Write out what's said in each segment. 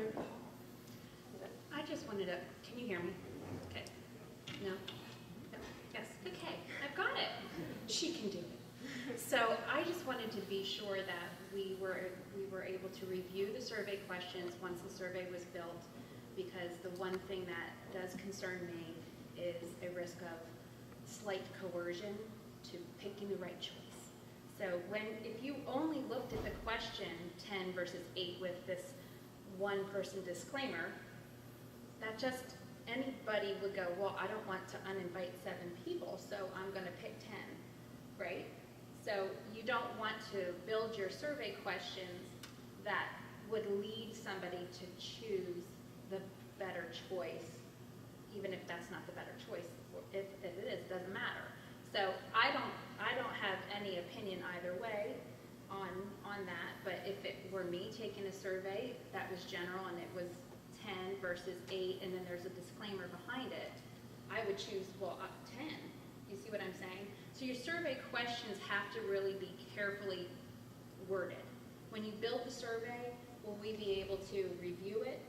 other? I just wanted to, can you hear me? Okay. No? No? Yes, okay, I've got it. She can do it. So I just wanted to be sure that we were able to review the survey questions once the survey was built, because the one thing that does concern me is a risk of slight coercion to picking the right choice. So if you only looked at the question 10 versus 8 with this one person disclaimer, that just, anybody would go, well, I don't want to uninvite 7 people, so I'm going to pick 10, right? So you don't want to build your survey questions that would lead somebody to choose the better choice, even if that's not the better choice. If it is, it doesn't matter. So I don't have any opinion either way on that, but if it were me taking a survey that was general and it was 10 versus 8 and then there's a disclaimer behind it, I would choose, well, 10. You see what I'm saying? So your survey questions have to really be carefully worded. When you build the survey, will we be able to review it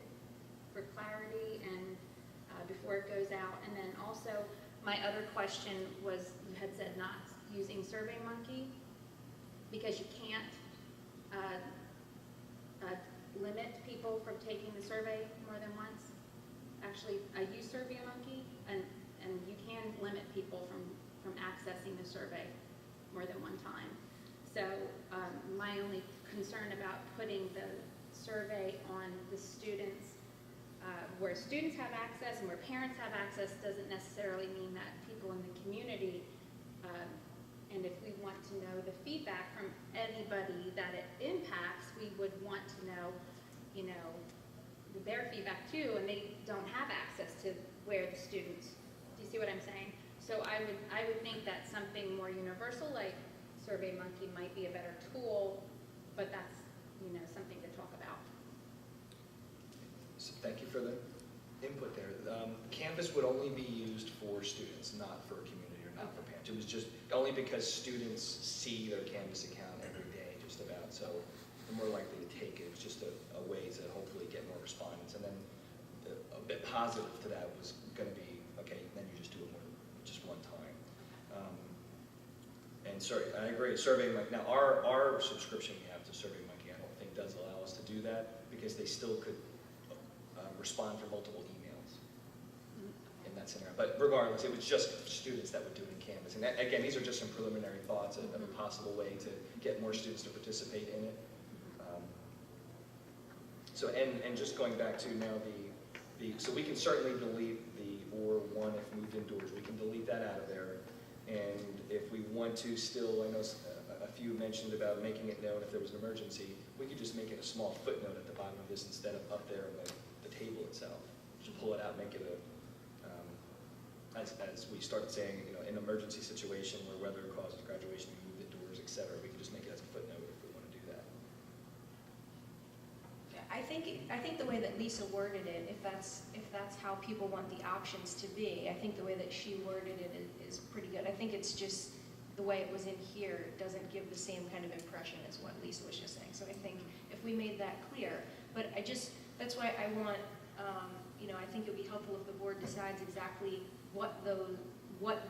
for clarity and before it goes out? And then also, my other question was, you had said not using SurveyMonkey because you can't limit people from taking the survey more than once. Actually, I use SurveyMonkey, and you can limit people from accessing the survey more than one time. So my only concern about putting the survey on the students, where students have access and where parents have access, doesn't necessarily mean that people in the community, and if we want to know the feedback from anybody that it impacts, we would want to know, their feedback too, and they don't have access to where the students, do you see what I'm saying? So I would think that something more universal like SurveyMonkey might be a better tool, but that's, something to talk about. So thank you for the input there. Canvas would only be used for students, not for community or not for parents. It was just only because students see their Canvas account every day, just about. So they're more likely to take it. It was just a way to hopefully get more respondents. And then a bit positive to that was going to be, okay, then you just do it just one time. And sorry, I agree. SurveyMonkey. Now our subscription we have to SurveyMonkey, I don't think does allow us to do that because they still could respond for multiple emails in that scenario. But regardless, it was just students that would do it in Canvas. And that, again, these are just some preliminary thoughts of a possible way to get more students to participate in it. So just going back to now so we can certainly delete the or one if moved indoors. We can delete that out of there. And if we want to still, I know a few mentioned about making it known if there was an emergency, we could just make it a small footnote at the bottom of this instead of up there in the table itself. Just pull it out, make it as we started saying, an emergency situation where weather causes graduation to be moved indoors, etc. We can just make it as a footnote if we want to do that. I think the way that Lisa worded it, if that's how people want the options to be, I think the way that she worded it is pretty good. I think it's just the way it was in here doesn't give the same kind of impression as what Lisa was just saying. So I think if we made that clear, but that's why I want, I think it would be helpful if the board decides exactly what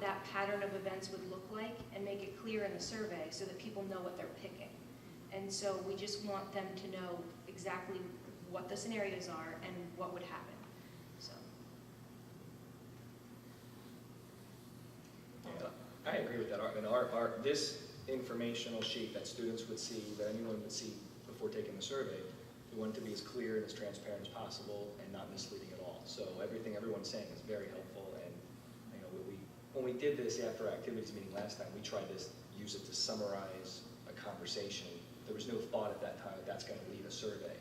that pattern of events would look like and make it clear in the survey so that people know what they're picking. And so we just want them to know exactly what the scenarios are and what would happen. So. Yeah, I agree with that. This informational sheet that students would see, that anyone would see before taking the survey, we want it to be as clear and as transparent as possible and not misleading at all. So everything everyone's saying is very helpful. And when we did this after our activities meeting last time, we tried to use it to summarize a conversation. There was no thought at that time that that's going to lead a survey.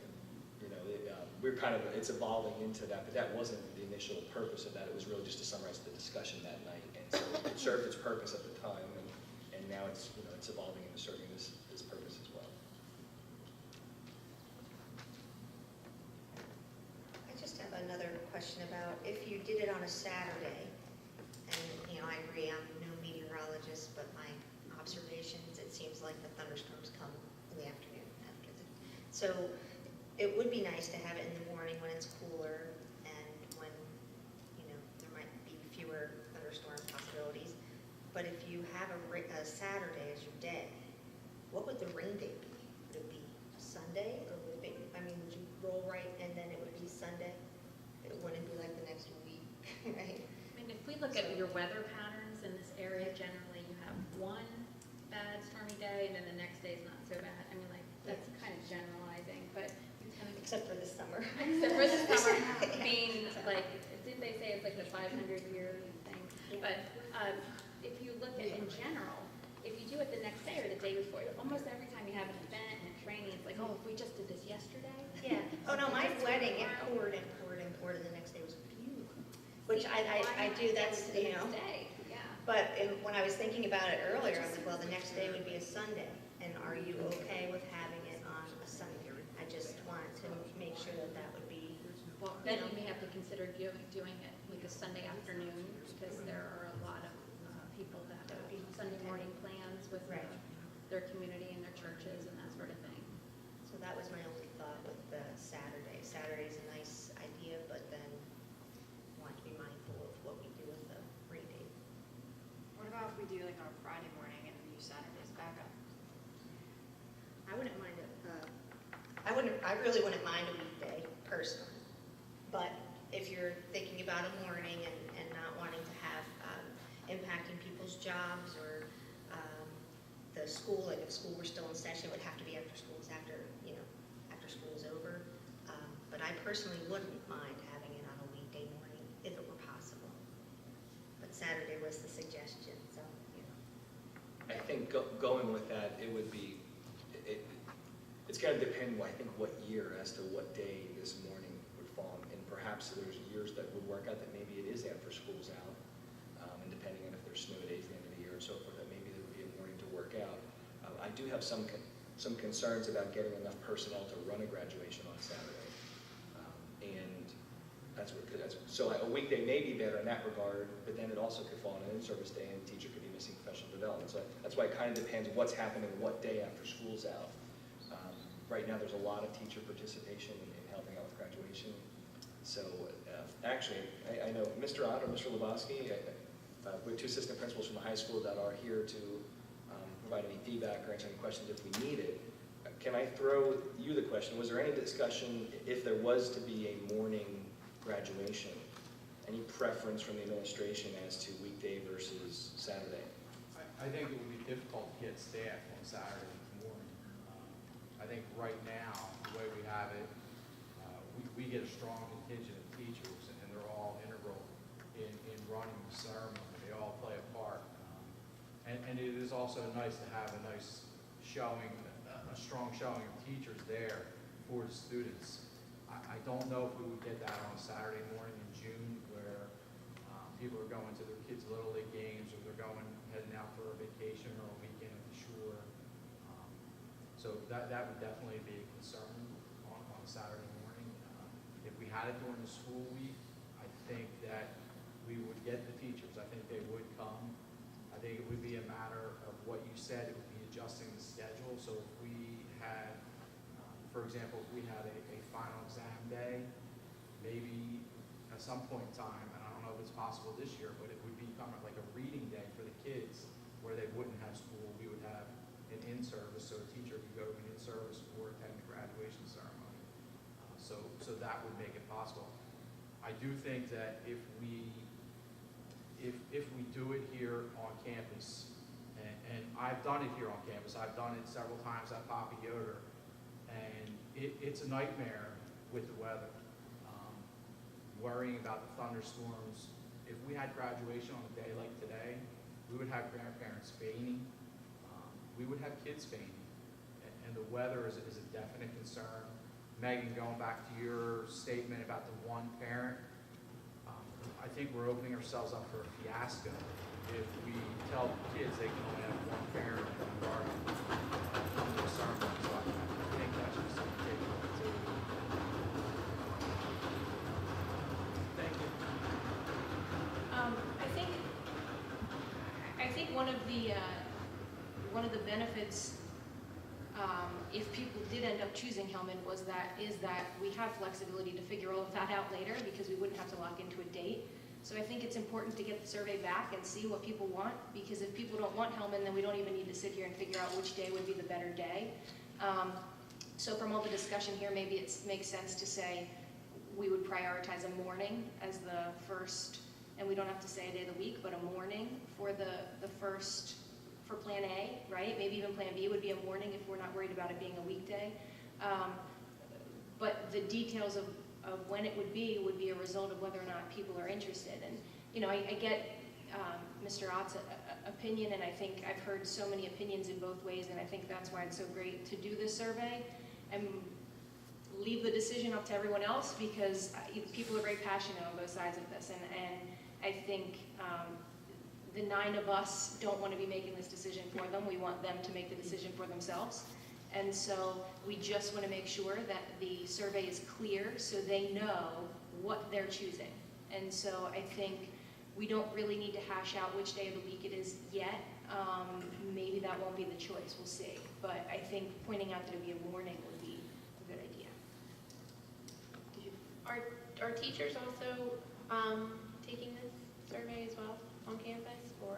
It's evolving into that, but that wasn't the initial purpose of that. It was really just to summarize the discussion that night, and so it served its purpose at the time, and now it's evolving into serving this purpose as well. I just have another question about if you did it on a Saturday, and I agree, I'm no meteorologist, but my observations, it seems like the thunderstorms come in the afternoon after the. So it would be nice to have it in the morning when it's cooler and when, there might be fewer thunderstorm possibilities. But if you have a Saturday as your day, what would the rain date be? Would it be Sunday, or would it be, would you roll right and then it would be Sunday? It wouldn't be like the next week, right? If we look at your weather patterns in this area, generally you have one bad stormy day and then the next day is not so bad. That's kind of generalizing, but you tend to. Except for the summer. Except for the summer being did they say it's like the 500-year thing? But if you look at in general, if you do it the next day or the day before, almost every time you have an event and it's raining, it's like, oh, if we just did this yesterday. Yeah. Oh, no, my wedding, it poured and poured and poured, and the next day was beautiful. Which I do, that's, the next day. Yeah. But when I was thinking about it earlier, I was like, well, the next day would be a Sunday. And are you okay with having it on a Sunday? I just wanted to make sure that that would be. Well, then you may have to consider doing it like a Sunday afternoon, because there are a lot of people that have Sunday morning plans with Right. their community and their churches and that sort of thing. So that was my only thought with the Saturday. Saturday's a nice idea, but then want to be mindful of what we do with the rain date. What about if we do like on a Friday morning and use Saturday's backup? I wouldn't mind it. I really wouldn't mind a weekday personally, but if you're thinking about a morning and not wanting to have impacting people's jobs or the school, like if school were still in session, it would have to be after school is over. But I personally wouldn't mind having it on a weekday morning if it were possible. But Saturday was the suggestion, so. I think going with that, it would be, it's going to depend, I think, what year as to what day this morning would fall. And perhaps there's years that would work out that maybe it is after school's out, and depending on if there's snow days at the end of the year and so forth, that maybe there would be a morning to work out. I do have some concerns about getting enough personnel to run a graduation on Saturday. And so a weekday may be better in that regard, but then it also could fall on an in-service day and the teacher could be missing professional development. So that's why it kind of depends what's happening what day after school's out. Right now, there's a lot of teacher participation in helping out with graduation. So actually, I know Mr. Ott or Mr. Lebowski, we have two assistant principals from the high school that are here to provide any feedback or answer any questions if we need it. Can I throw you the question? Was there any discussion, if there was to be a morning graduation, any preference from the administration as to weekday versus Saturday? I think it would be difficult to get staff on Saturday morning. I think right now, the way we have it, we get a strong contingent of teachers, and they're all integral in running the ceremony. They all play a part. And it is also nice to have a nice showing, a strong showing of teachers there for the students. I don't know if we would get that on a Saturday morning in June where people are going to their kids' Little League games, or they're heading out for a vacation or a weekend at the shore. So that would definitely be a concern on Saturday morning. If we had it during the school week, I think that we would get the teachers. I think they would come. I think it would be a matter of what you said. It would be adjusting the schedule. So if we had, for example, if we had a final exam day, maybe at some point in time, and I don't know if it's possible this year, but it would become like a reading day for the kids where they wouldn't have school. We would have an in-service, so a teacher could go to an in-service or attend the graduation ceremony. So that would make it possible. I do think that if we do it here on campus, and I've done it here on campus, I've done it several times at Papa Yoder, and it's a nightmare with the weather. Worrying about the thunderstorms. If we had graduation on a day like today, we would have grandparents feigning. We would have kids feigning. And the weather is a definite concern. Megan, going back to your statement about the one parent, I think we're opening ourselves up for a fiasco if we tell kids they can only have one parent in the garden. So I think that's just something to take into. Thank you. I think one of the benefits if people did end up choosing Hellman is that we have flexibility to figure all of that out later because we wouldn't have to lock into a date. So I think it's important to get the survey back and see what people want, because if people don't want Hellman, then we don't even need to sit here and figure out which day would be the better day. So from all the discussion here, maybe it makes sense to say we would prioritize a morning as the first, and we don't have to say a day of the week, but a morning for the first, for Plan A, right? Maybe even Plan B would be a morning if we're not worried about it being a weekday. But the details of when it would be a result of whether or not people are interested. And, you know, I get Mr. Ott's opinion, and I think I've heard so many opinions in both ways, and I think that's why it's so great to do this survey and leave the decision up to everyone else, because people are very passionate on both sides of this. And I think the 9 of us don't want to be making this decision for them. We want them to make the decision for themselves. And so we just want to make sure that the survey is clear so they know what they're choosing. And so I think we don't really need to hash out which day of the week it is yet. Maybe that won't be the choice, we'll see. But I think pointing out that it would be a morning would be a good idea. Are teachers also taking this survey as well on campus, or?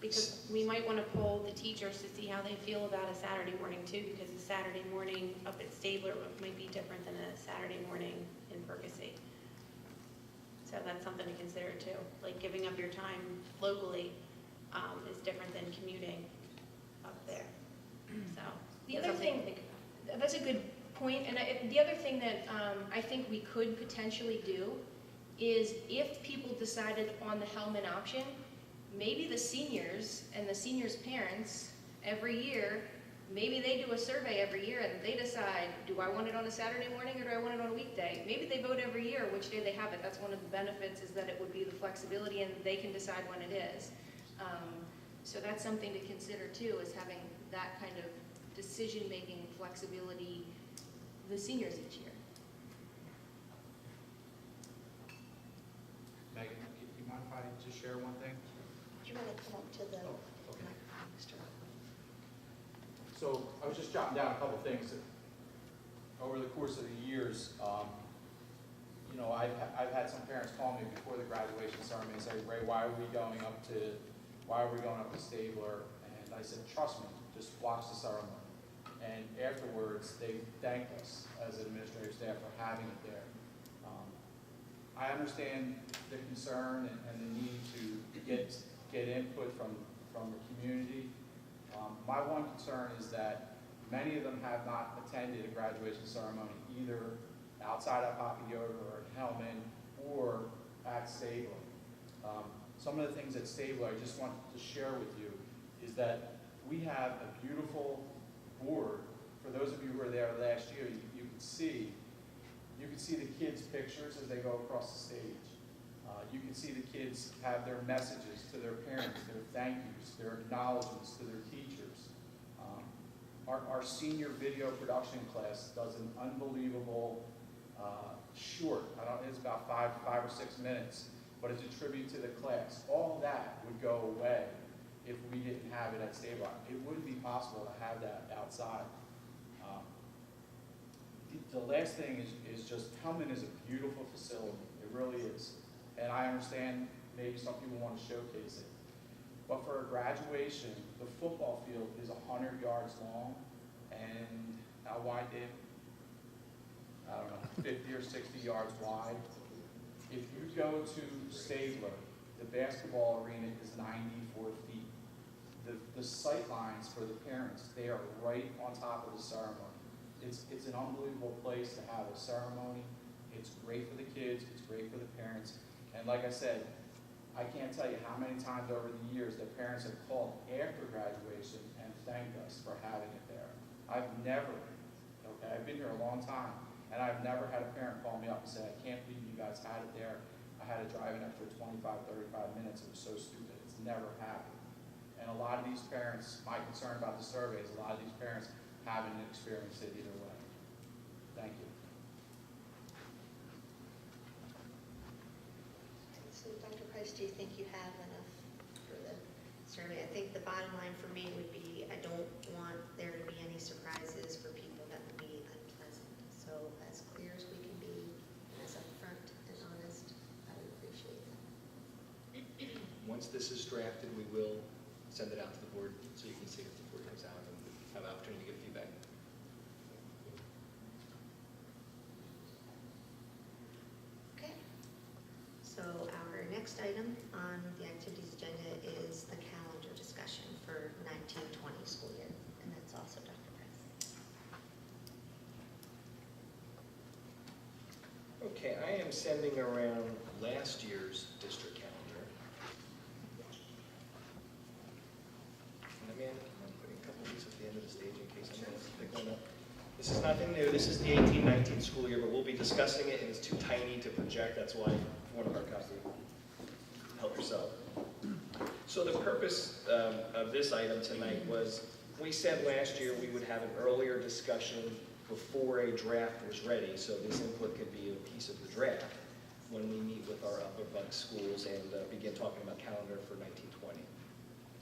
Because we might want to poll the teachers to see how they feel about a Saturday morning too, because a Saturday morning up at Stabler might be different than a Saturday morning in Ferguson. So that's something to consider too. Like giving up your time locally is different than commuting up there. So The that's other something thing, to think about. that's a good point, and the other thing that I think we could potentially do is if people decided on the Hellman option, maybe the seniors and the seniors' parents every year, maybe they do a survey every year and they decide, do I want it on a Saturday morning or do I want it on a weekday? Maybe they vote every year which day they have it. That's one of the benefits, is that it would be the flexibility and they can decide when it is. So that's something to consider too, is having that kind of decision-making flexibility the seniors each year. Megan, do you mind if I just share one thing? Do you want to come up to the Oh, okay. mic, Mr. Ott? So I was just jotting down a couple things that, over the course of the years, you know, I've had some parents call me before the graduation ceremony and say, Ray, why are we going up to Stabler? And I said, trust me, just watch the ceremony. And afterwards, they thanked us as an administrative staff for having it there. I understand the concern and the need to get input from the community. My one concern is that many of them have not attended a graduation ceremony either outside of Papayoga or at Hellman or at Stabler. Some of the things at Stabler I just want to share with you is that we have a beautiful board. For those of you who were there last year, you can see the kids' pictures as they go across the stage. You can see the kids have their messages to their parents, their thank yous, their acknowledgements to their teachers. Our senior video production class does an unbelievable short. It's about five or 6 minutes, but it's a tribute to the class. All that would go away if we didn't have it at Stabler. It wouldn't be possible to have that outside. The last thing is just Hellman is a beautiful facility. It really is. And I understand maybe some people want to showcase it. But for a graduation, the football field is 100 yards long, and how wide, Dave? I don't know, 50 or 60 yards wide. If you go to Stabler, the basketball arena is 94 feet. The sight lines for the parents, they are right on top of the ceremony. It's an unbelievable place to have a ceremony. It's great for the kids, it's great for the parents. And like I said, I can't tell you how many times over the years that parents have called after graduation and thanked us for having it there. I've been here a long time, and I've never had a parent call me up and say, I can't believe you guys had it there. I had to drive an extra 25, 35 minutes. It was so stupid. It's never happened. And a lot of these parents, my concern about the survey is a lot of these parents haven't experienced it either way. Thank you. So Dr. Price, do you think you have enough for the survey. I think the bottom line for me would be, I don't want there to be any surprises for people that would be unpleasant. So as clear as we can be, and as upfront and honest, I would appreciate that. Once this is drafted, we will send it out to the board so you can see it before it comes out and have an opportunity to give feedback. Okay. So our next item on the activities agenda is the calendar discussion for 1920 school year, and that's also Dr. Price. Okay, I am sending around last year's district calendar. And I'm putting a couple of these at the end of the stage in case someone wants to pick one up. This is nothing new. This is the 18-19 school year, but we'll be discussing it, and it's too tiny to project. That's why one of our copy. Help yourself. So the purpose of this item tonight was, we said last year we would have an earlier discussion before a draft was ready, so this input could be a piece of the draft when we meet with our Upper Bucks schools and begin talking about calendar for 1920.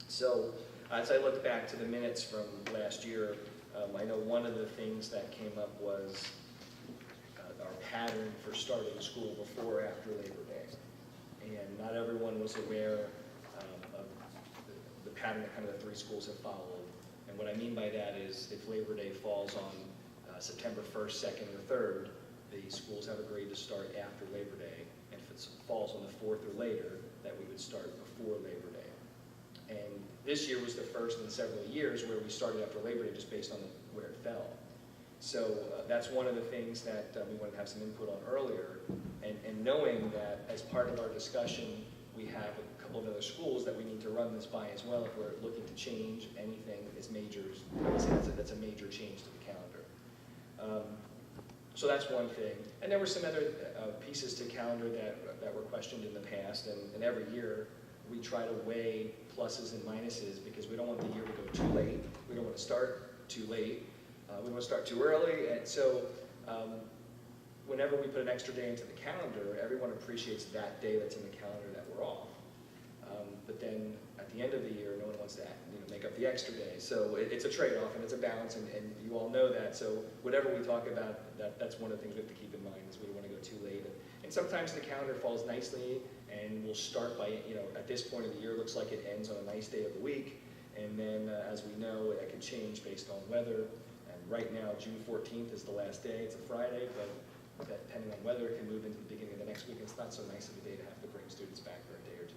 So as I look back to the minutes from last year, I know one of the things that came up was our pattern for starting school before or after Labor Day. And not everyone was aware of the pattern that kind of the three schools have followed. And what I mean by that is if Labor Day falls on September 1st, 2nd, or 3rd, the schools have agreed to start after Labor Day. And if it falls on the 4th or later, that we would start before Labor Day. And this year was the first in several years where we started after Labor Day just based on where it fell. So that's one of the things that we wanted to have some input on earlier. And knowing that as part of our discussion, we have a couple of other schools that we need to run this by as well if we're looking to change anything as majors. That's a major change to the calendar. So that's one thing. And there were some other pieces to calendar that were questioned in the past. And every year we try to weigh pluses and minuses because we don't want the year to go too late. We don't want to start too late. We don't want to start too early. And so whenever we put an extra day into the calendar, everyone appreciates that day that's in the calendar that we're off. But then at the end of the year, no one wants to make up the extra day. So it's a trade-off and it's a balance, and you all know that. So whatever we talk about, that's one of the things we have to keep in mind is we don't want to go too late. And sometimes the calendar falls nicely, and we'll start by, at this point of the year, it looks like it ends on a nice day of the week. And then, as we know, it can change based on weather. And right now, June 14th is the last day. It's a Friday, but depending on weather, it can move into the beginning of the next week. It's not so nice of a day to have to bring students back for a day or two.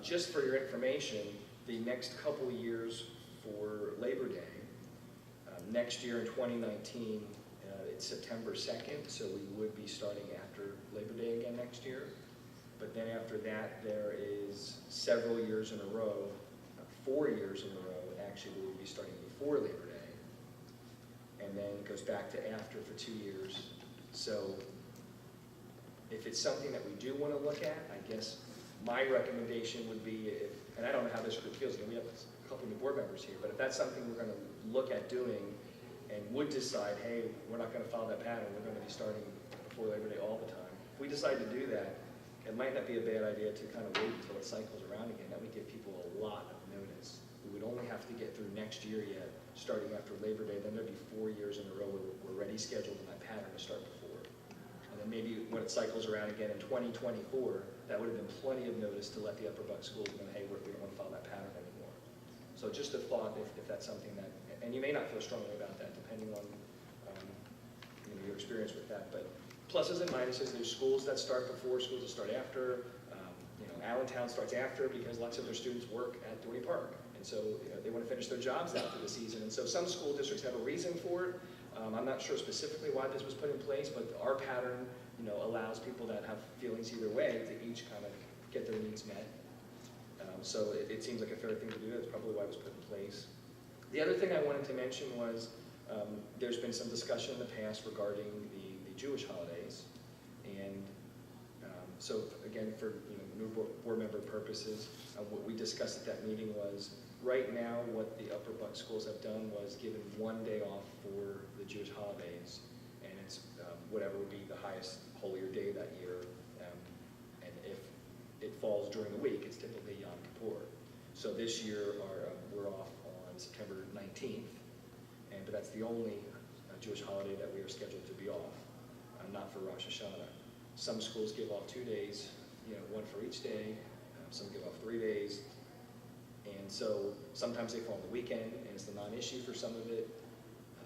Just for your information, the next couple years for Labor Day, next year in 2019, it's September 2nd, so we would be starting after Labor Day again next year. But then after that, there is several years in a row, 4 years in a row, actually, we would be starting before Labor Day. And then it goes back to after for 2 years. So if it's something that we do want to look at, I guess my recommendation would be, and I don't know how this group feels, we have a couple new board members here, but if that's something we're going to look at doing and would decide, hey, we're not going to follow that pattern, we're going to be starting before Labor Day all the time. If we decide to do that, it might not be a bad idea to kind of wait until it cycles around again. That would give people a lot of notice. We would only have to get through next year yet, starting after Labor Day. Then there'd be 4 years in a row where we're already scheduled in that pattern to start before. And then maybe when it cycles around again in 2024, that would have been plenty of notice to let the Upper Bucks schools know, hey, we don't want to follow that pattern anymore. So just a thought if that's something that, and you may not feel strongly about that depending on your experience with that, but pluses and minuses, there's schools that start before, schools that start after. Allentown starts after because lots of their students work at Doherty Park. And so they want to finish their jobs after the season. And so some school districts have a reason for it. I'm not sure specifically why this was put in place, but our pattern allows people that have feelings either way to each kind of get their needs met. So it seems like a fair thing to do. That's probably why it was put in place. The other thing I wanted to mention was there's been some discussion in the past regarding the Jewish holidays. And so again, for new board member purposes, what we discussed at that meeting was right now what the Upper Bucks schools have done was given 1 day off for the Jewish holidays, and it's whatever would be the highest holier day that year. And if it falls during the week, it's typically Yom Kippur. So this year, we're off on September 19th, but that's the only Jewish holiday that we are scheduled to be off, not for Rosh Hashanah. Some schools give off 2 days, one for each day. Some give off 3 days. And so sometimes they fall on the weekend, and it's a non-issue for some of it.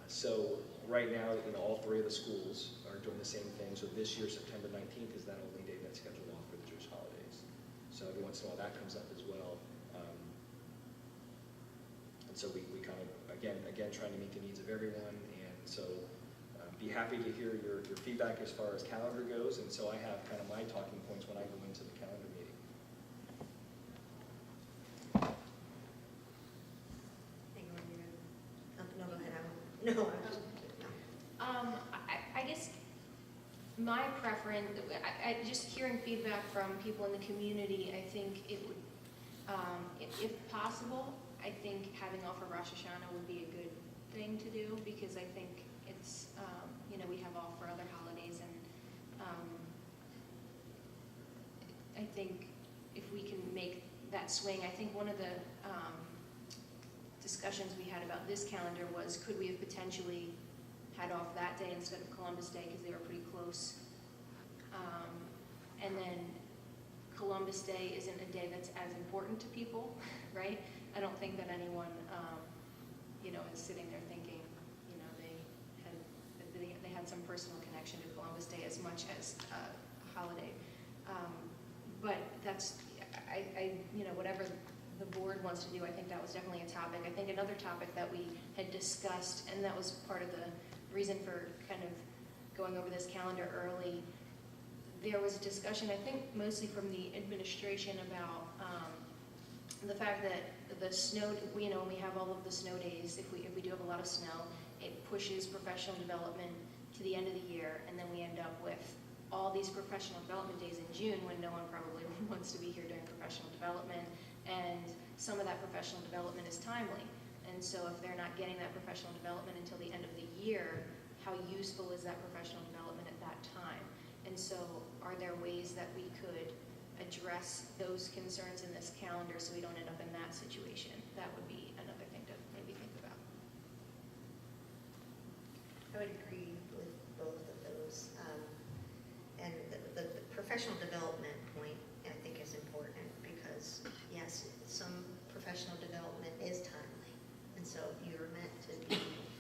So right now, all 3 of the schools are doing the same thing. So this year, September 19th is that only day that's scheduled off for the Jewish holidays. So every once in a while, that comes up as well. And so we kind of, again, trying to meet the needs of everyone. And so be happy to hear your feedback as far as calendar goes. And so I have kind of my talking points when I go into the calendar meeting. No, go ahead. No, I guess my preference, just hearing feedback from people in the community, I think it would, if possible, I think having off for Rosh Hashanah would be a good thing to do, because I think it's, we have off for other holidays, and I think if we can make that swing, I think one of the discussions we had about this calendar was, could we have potentially had off that day instead of Columbus Day, because they were pretty close. And then Columbus Day isn't a day that's as important to people, right? I don't think that anyone, is sitting there thinking, they had some personal connection to Columbus Day as much as a holiday. But that's, whatever the board wants to do, I think that was definitely a topic. I think another topic that we had discussed, and that was part of the reason for kind of going over this calendar early, there was a discussion, I think mostly from the administration, about the fact that the snow, when we have all of the snow days, if we do have a lot of snow, it pushes professional development to the end of the year, and then we end up with all these professional development days in June when no one probably wants to be here during professional development, and some of that professional development is timely. And so if they're not getting that professional development until the end of the year, how useful is that professional development at that time? And so are there ways that we could address those concerns in this calendar so we don't end up in that situation? That would be another thing to maybe think about. I would agree with both of those. And the professional development point, I think, is important, because yes, some professional development is timely. And so you're meant to be,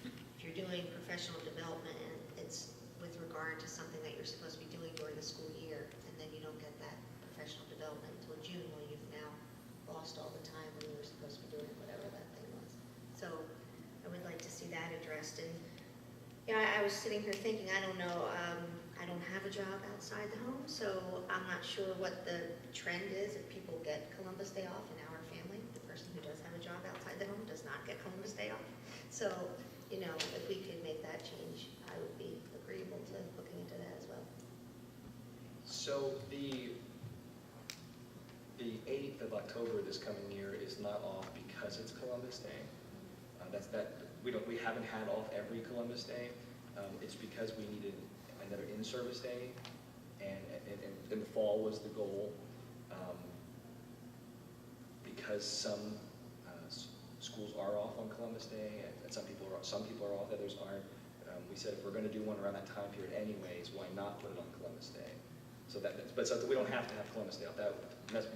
if you're doing professional development and it's with regard to something that you're supposed to be doing during the school year, and then you don't get that professional development until June, well, you've now lost all the time when you were supposed to be doing whatever that thing was. So I would like to see that addressed. And I was sitting here thinking, I don't know, I don't have a job outside the home, so I'm not sure what the trend is if people get Columbus Day off. In our family, the person who does have a job outside the home does not get Columbus Day off. So, if we could make that change, I would be agreeable to looking into that as well. So the 8th of October this coming year is not off because it's Columbus Day. We haven't had off every Columbus Day. It's because we needed another in-service day, and in the fall was the goal. Because some schools are off on Columbus Day, and some people are off, others aren't. We said if we're going to do one around that time period anyways, why not put it on Columbus Day? So we don't have to have Columbus Day off. That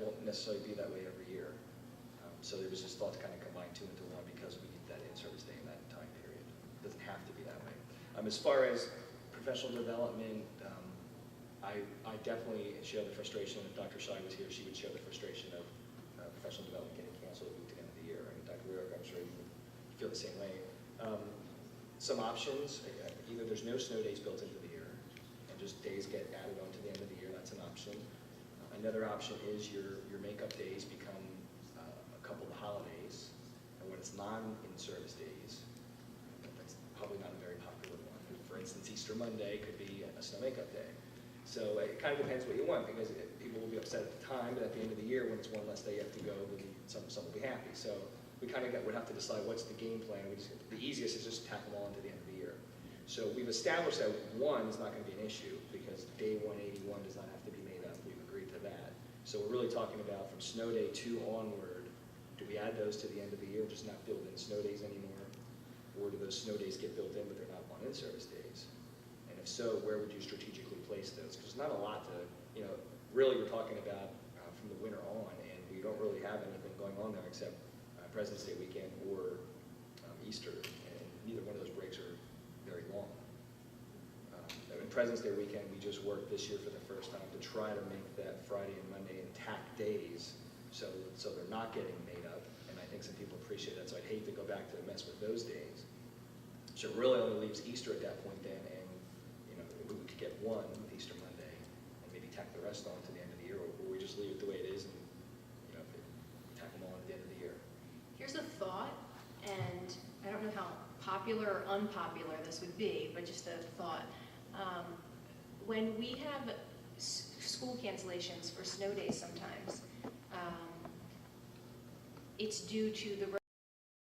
won't necessarily be that way every year. So it was just thought to kind of combine 2 into 1 because we need that in-service day in that time period. It doesn't have to be that way. As far as professional development, I definitely share the frustration. If Dr. Shai was here, she would share the frustration of professional development getting canceled at the end of the year. And Dr. Rurick, I'm sure you would feel the same way. Some options, either there's no snow days built into the year, and just days get added on to the end of the year. That's an option. Another option is your makeup days become a couple of holidays, and when it's non-in-service days, that's probably not a very popular one. For instance, Easter Monday could be a snow makeup day. So it kind of depends what you want, because people will be upset at the time, but at the end of the year, when it's one less day you have to go, some will be happy. So we kind of would have to decide what's the game plan. The easiest is just tack them all into the end of the year. So we've established that 1 is not going to be an issue, because day 181 does not have to be made up. We've agreed to that. So we're really talking about from snow day 2 onward, Do we add those to the end of the year, just not build in snow days anymore? Or do those snow days get built in, but they're not on in-service days? And if so, where would you strategically place those? Because there's not a lot to, really you're talking about from the winter on, and we don't really have anything going on there except President's Day weekend or Easter, and neither one of those breaks are very long. In President's Day weekend, we just worked this year for the first time to try to make that Friday and Monday intact days, so they're not getting made up, and I think some people appreciate that, so I'd hate to go back to mess with those days. So it really only leaves Easter at that point then, and we could get one with Easter Monday, and maybe tack the rest on to the end of the year, or we just leave it the way it is, and tack them all at the end of the year. Here's a thought, and I don't know how popular or unpopular this would be, but just a thought. When we have school cancellations for snow days sometimes, it's due to the